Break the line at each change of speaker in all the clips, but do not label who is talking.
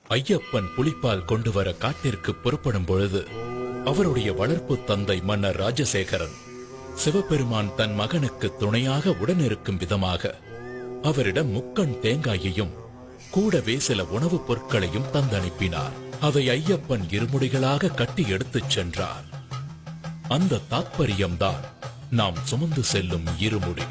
ஐயப்பன் புலிப்பால் கொண்டு வர காட்டிற்கு புறப்படும் பொழுது அவருடைய வளர்ப்பு தந்தை மன்னர் ராஜசேகரன் சிவபெருமான் தன் மகனுக்கு துணையாக உடனிருக்கும் விதமாக அவரிடம் முக்கண் தேங்காயையும் கூடவே சில உணவுப் பொருட்களையும் தந்தனுப்பினார். அதை ஐயப்பன் இருமுடிகளாக கட்டி எடுத்துச் சென்றார். அந்த தாத்பரியம்தான் நாம் சுமந்து செல்லும் இருமுடி.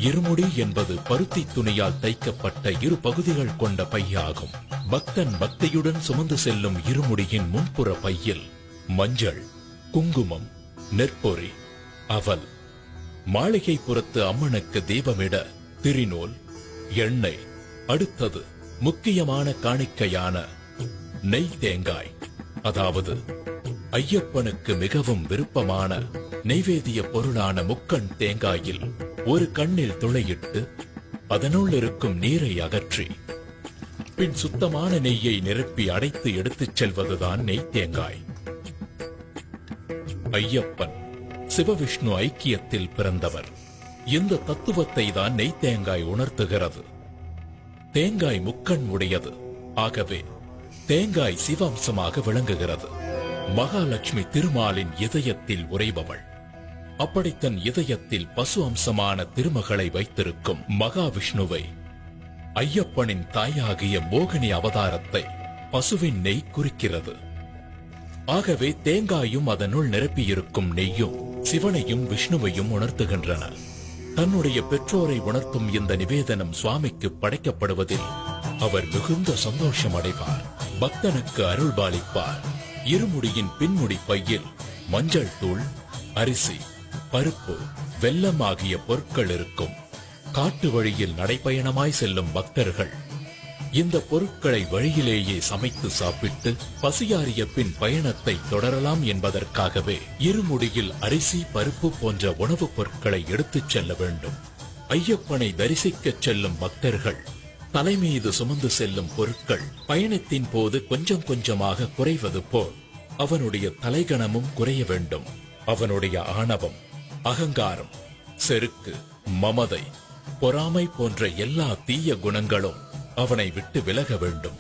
இருமுடி என்பது பருத்தி துணியால் தைக்கப்பட்ட இரு பகுதிகள் கொண்ட பையாகும். பக்தன் பக்தியுடன் சுமந்து செல்லும் இருமுடியின் முன்புற பையில் மஞ்சள், குங்குமம், நெற்பொறி, அவல், மாளிகை புறத்து அம்மனுக்கு தீபமிட திரிநூல், எண்ணெய், அடுத்தது முக்கியமான காணிக்கையான நெய் தேங்காய், அதாவது ஐயப்பனுக்கு மிகவும் விருப்பமான நெய்வேதிய பொருளான முக்கண் தேங்காயில் ஒரு கண்ணில் துளையிட்டு அதனுள் இருக்கும் நீரை அகற்றி பின் சுத்தமான நெய்யை நிரப்பி அடைத்து எடுத்துச் செல்வதுதான் நெய் தேங்காய். ஐயப்பன் சிவவிஷ்ணு ஐக்கியத்தில் பிறந்தவர். இந்த தத்துவத்தை தான் நெய் தேங்காய் உணர்த்துகிறது. தேங்காய் முக்கண் உடையது, ஆகவே தேங்காய் சிவாம்சமாக விளங்குகிறது. மகாலட்சுமி திருமாலின் இதயத்தில் உறைபவள். அப்படி தன் இதயத்தில் பசு அம்சமான திருமகளை வைத்திருக்கும் மகாவிஷ்ணுவை ஐயப்பனின் தாயாகிய மோகினி அவதாரத்தை பசுவின் நெய் குறிக்கிறது. ஆகவே தேங்காயும் அதனுள் நிரப்பியிருக்கும் நெய்யும் சிவனையும் விஷ்ணுவையும் உணர்த்துகின்றன. தன்னுடைய பெற்றோரை உணர்த்தும் இந்த நிவேதனம் சுவாமிக்கு படைக்கப்படுவதில் அவர் மிகுந்த சந்தோஷம் அடைவார். பக்தனுக்கு அருள்பாலிப்பார். இருமுடியின் பின்முடி பையில் மஞ்சள் தூள், அரிசி, பருப்பு, வெல்லம் ஆகிய பொருட்கள் இருக்கும். காட்டு வழியில் நடைபயணமாய் செல்லும் பக்தர்கள் இந்த பொருட்களை வழியிலேயே சமைத்து சாப்பிட்டு பசியாறிய பின் பயணத்தை தொடரலாம் என்பதற்காகவே இருமுடியில் அரிசி, பருப்பு போன்ற உணவுப் பொருட்களை எடுத்துச் செல்ல வேண்டும். ஐயப்பனை தரிசிக்கச் செல்லும் பக்தர்கள் தலைமீது சுமந்து செல்லும் பொருட்கள் பயணத்தின் போது கொஞ்சம் கொஞ்சமாக குறைவது போல் அவனுடைய தலைகணமும் குறைய வேண்டும். அவனுடைய ஆணவம், அகங்காரம், செருக்கு, மமதை, பொறாமை போன்ற எல்லா தீய குணங்களும் அவனை விட்டு விலக வேண்டும்.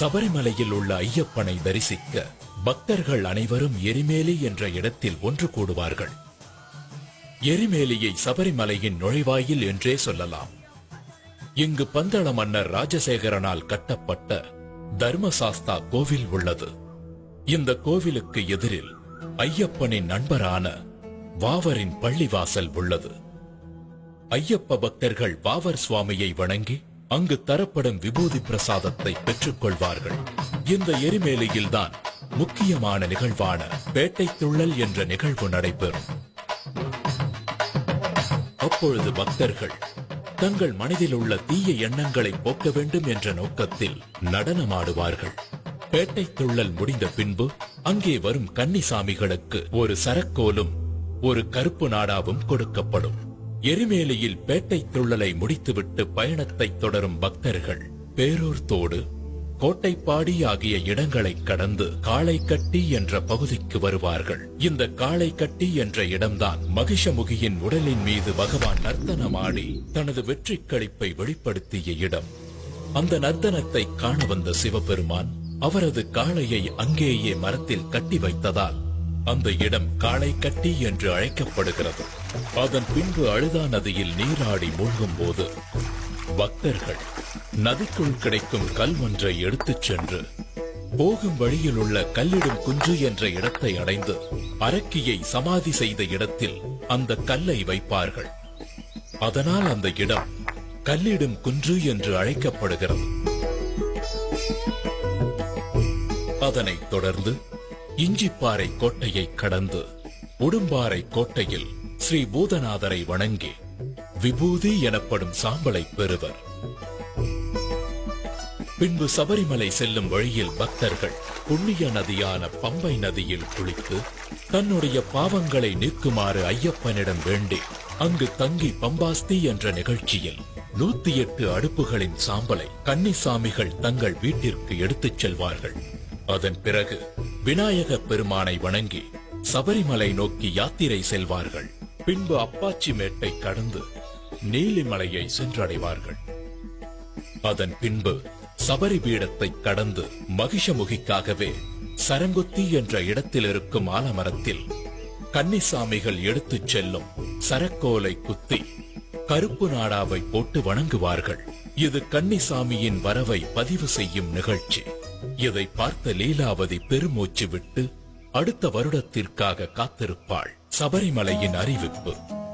சபரிமலையில் உள்ள ஐயப்பனை தரிசிக்க பக்தர்கள் அனைவரும் எரிமேலி என்ற இடத்தில் ஒன்று கூடுவார்கள். எரிமேலியை சபரிமலையின் நுழைவாயில் என்றே சொல்லலாம். இங்கு பந்தள மன்னர் ராஜசேகரனால் கட்டப்பட்ட தர்மசாஸ்தா கோவில் உள்ளது. இந்த கோவிலுக்கு எதிரில் ஐயப்பனின் நண்பரான வாவரின் பள்ளிவாசல் உள்ளது. ஐயப்ப பக்தர்கள் வாவர் சுவாமியை வணங்கி அங்கு தரப்படும் விபூதி பிரசாதத்தை பெற்றுக் கொள்வார்கள். இந்த எரிமேலியில்தான் முக்கியமான நிகழ்வான பேட்டை துள்ளல் என்ற நிகழ்வு நடைபெறும். அப்பொழுது பக்தர்கள் தங்கள் மனதில் உள்ள தீய எண்ணங்களை போக்க வேண்டும் என்ற நோக்கத்தில் நடனமாடுவார்கள். பேட்டை துள்ளல் முடிந்த பின்பு அங்கே வரும் கன்னிசாமிகளுக்கு ஒரு சரக்கோலும் ஒரு கருப்பு நாடாவும் கொடுக்கப்படும். எரிமேலியில் பேட்டை துள்ளலை முடித்துவிட்டு பயணத்தை தொடரும் பக்தர்கள் பேரூர் தோடு, கோட்டைப்பாடி ஆகிய இடங்களை கடந்து காளைக்கட்டி என்ற பகுதிக்கு வருவார்கள். இந்த காளைக்கட்டி என்ற இடம்தான் மகிஷமுகியின் உடலின் மீது பகவான் நர்த்தனமாடி தனது வெற்றி களிப்பை வெளிப்படுத்திய இடம். அந்த நர்த்தனத்தை காண வந்த சிவபெருமான் அவரது காளையை அங்கேயே மரத்தில் கட்டி வைத்ததால் அந்த இடம் காளைக்கட்டி என்று அழைக்கப்படுகிறது. அதன் பின்பு அழுதா நதியில் நீராடி மூழ்கும் போது பக்தர்கள் நதிக்குள் கிடைக்கும் கல் ஒன்றை எடுத்துச் சென்று போகும் வழியில் உள்ள கல்லிடும் குன்று என்ற இடத்தை அடைந்து அரக்கியை சமாதி செய்த இடத்தில் அந்த கல்லை வைப்பார்கள். அதனால் அந்த இடம் கல்லிடும் குன்று என்று அழைக்கப்படுகிறது. அதனைத் தொடர்ந்து இஞ்சிப்பாறை கோட்டையை கடந்து உடும்பாறை கோட்டையில் ஸ்ரீ பூதநாதரை வணங்கி விபூதி எனப்படும் சாம்பலை பெறுவர். பின்பு சபரிமலை செல்லும் வழியில் பக்தர்கள் புண்ணிய நதியான பம்பை நதியில் குளித்து தன்னுடைய பாவங்களை நீக்குமாறு ஐயப்பனிடம் வேண்டி அங்கு தங்கி பம்பாஸ்தி என்ற நிகழ்ச்சியில் 108 அடுப்புகளின் சாம்பலை கன்னிசாமிகள் தங்கள் வீட்டிற்கு எடுத்துச் செல்வார்கள். அதன் பிறகு விநாயக பெருமானை வணங்கி சபரிமலை நோக்கி யாத்திரை செல்வார்கள். பின்பு அப்பாச்சி மேட்டை கடந்து நீலிமலையை சென்றடைவார்கள். அதன் பின்பு சபரி பீடத்தை கடந்து மகிஷமுகிக்காகவே சரங்குத்தி என்ற இடத்தில் இருக்கும் ஆலமரத்தில் கன்னிசாமிகள் எடுத்துச் செல்லும் சரக்கோலை குத்தி கருப்பு நாடாவை போட்டு வணங்குவார்கள். இது கன்னிசாமியின் வரவை பதிவு செய்யும் நிகழ்ச்சி. இதை பார்த்த லீலாவதி பெருமூச்சு விட்டு அடுத்த வருடத்திற்காக காத்திருப்பாள். சபரிமலையின் அறிவிப்பு.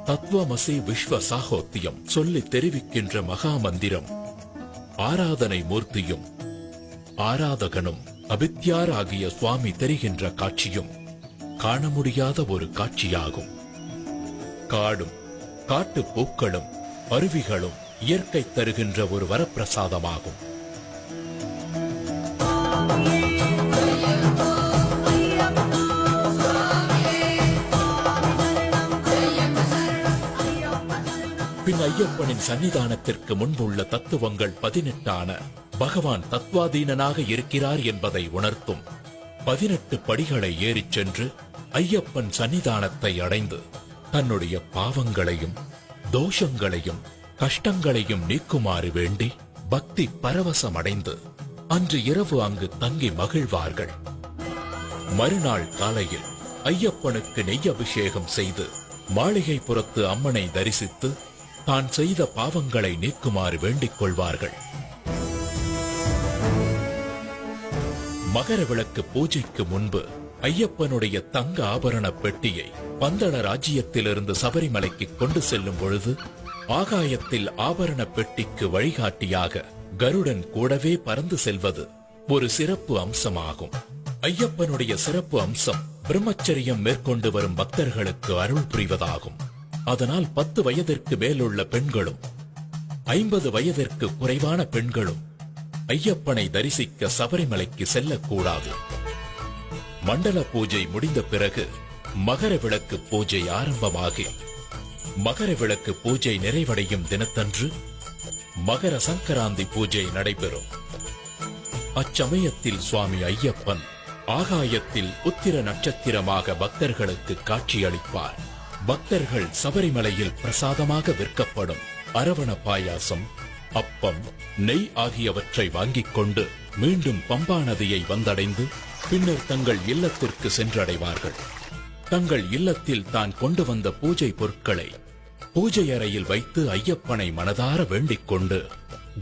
தத்துவமசி விஸ்வ சாகோத்தியம் சொல்லி தெரிவிக்கின்ற மகாமந்திரம் ஆராதனை மூர்த்தியும் ஆராதகனும் அபித்யாராகிய சுவாமி தெரிகின்ற காட்சியும் காண முடியாத ஒரு காட்சியாகும். காடும் காட்டு பூக்களும் அருவிகளும் இயற்கை தருகின்ற ஒரு வரப்பிரசாதமாகும். பின் ஐயப்பனின் சன்னிதானத்திற்கு முன்புள்ள தத்துவங்கள் 18 பகவான் தத்வாதீனனாக இருக்கிறார் என்பதை உணர்த்தும் 18 படிகளை ஏறிச் சென்று ஐயப்பன் சன்னிதானத்தை அடைந்து தன்னுடைய பாவங்களையும் தோஷங்களையும் கஷ்டங்களையும் நீக்குமாறு வேண்டி பக்தி பரவசமடைந்து அன்று இரவு அங்கு தங்கி மகிழ்வார்கள். மறுநாள் காலையில் ஐயப்பனுக்கு நெய் அபிஷேகம் செய்து மாளிகைப்புறத்து அம்மனை தரிசித்து தான் செய்த பாவங்களை நீக்குமாறு வேண்டிக் கொள்வார்கள். மகர விளக்கு பூஜைக்கு முன்பு ஐயப்பனுடைய தங்க ஆபரண பெட்டியை பந்தள ராஜ்யத்திலிருந்து சபரிமலைக்கு கொண்டு செல்லும் பொழுது ஆகாயத்தில் ஆபரண பெட்டிக்கு வழிகாட்டியாக கருடன் கூடவே பறந்து செல்வது ஒரு சிறப்பு அம்சமாகும். ஐயப்பனுடைய சிறப்பு அம்சம் பிரம்மச்சரியம் மேற்கொண்டு வரும் பக்தர்களுக்கு அருள் புரிவதாகும். அதனால் 10 வயதிற்கு மேலுள்ள பெண்களும் 50 வயதிற்கு குறைவான பெண்களும் ஐயப்பனை தரிசிக்க சபரிமலைக்கு செல்லக்கூடாது. மண்டல பூஜை முடிந்த பிறகு மகர விளக்கு பூஜை ஆரம்பமாகி மகர விளக்கு பூஜை நிறைவடையும் தினத்தன்று மகர சங்கராந்தி பூஜை நடைபெறும். அச்சமயத்தில் சுவாமி ஐயப்பன் ஆகாயத்தில் உத்திர நட்சத்திரமாக பக்தர்களுக்கு காட்சியளிப்பார். பக்தர்கள் சபரிமலையில் பிரசாதமாக விற்கப்படும் அரவண பாயாசம், அப்பம், நெய் ஆகியவற்றை வாங்கிக் கொண்டு மீண்டும் பம்பா நதியை வந்தடைந்து பின்னர் தங்கள் இல்லத்திற்கு சென்றடைவார்கள். தங்கள் இல்லத்தில் தான் கொண்டு வந்த பூஜை பொருட்களை பூஜை அறையில் வைத்து ஐயப்பனை மனதார வேண்டிக் கொண்டு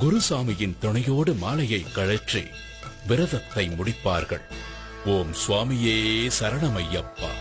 குருசாமியின் துணையோடு மாலையை கழற்றி விரதத்தை முடிப்பார்கள். ஓம் சுவாமியே சரணமையப்பா.